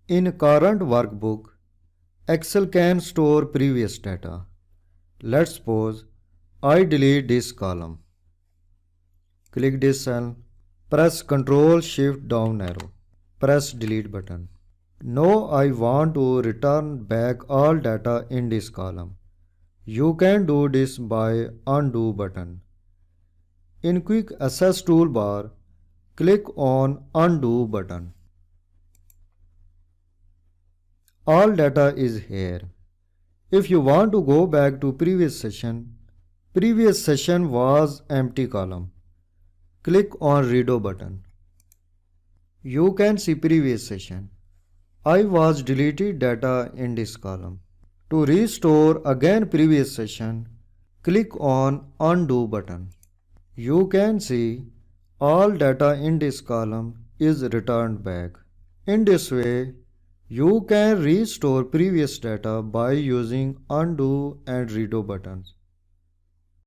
In current workbook, Excel can store previous data. Let's suppose I delete this column. Click this cell, press Ctrl Shift down arrow, press delete button. Now I want to return back all data in this column. You can do this by undo button. In quick access toolbar, click on undo button. All data is here. If you want to go back to previous session was empty column. Click on redo button. You can see previous session. I was deleted data in this column. To restore again previous session, click on undo button. You can see all data in this column is returned back. In this way, you can restore previous data by using undo and redo buttons.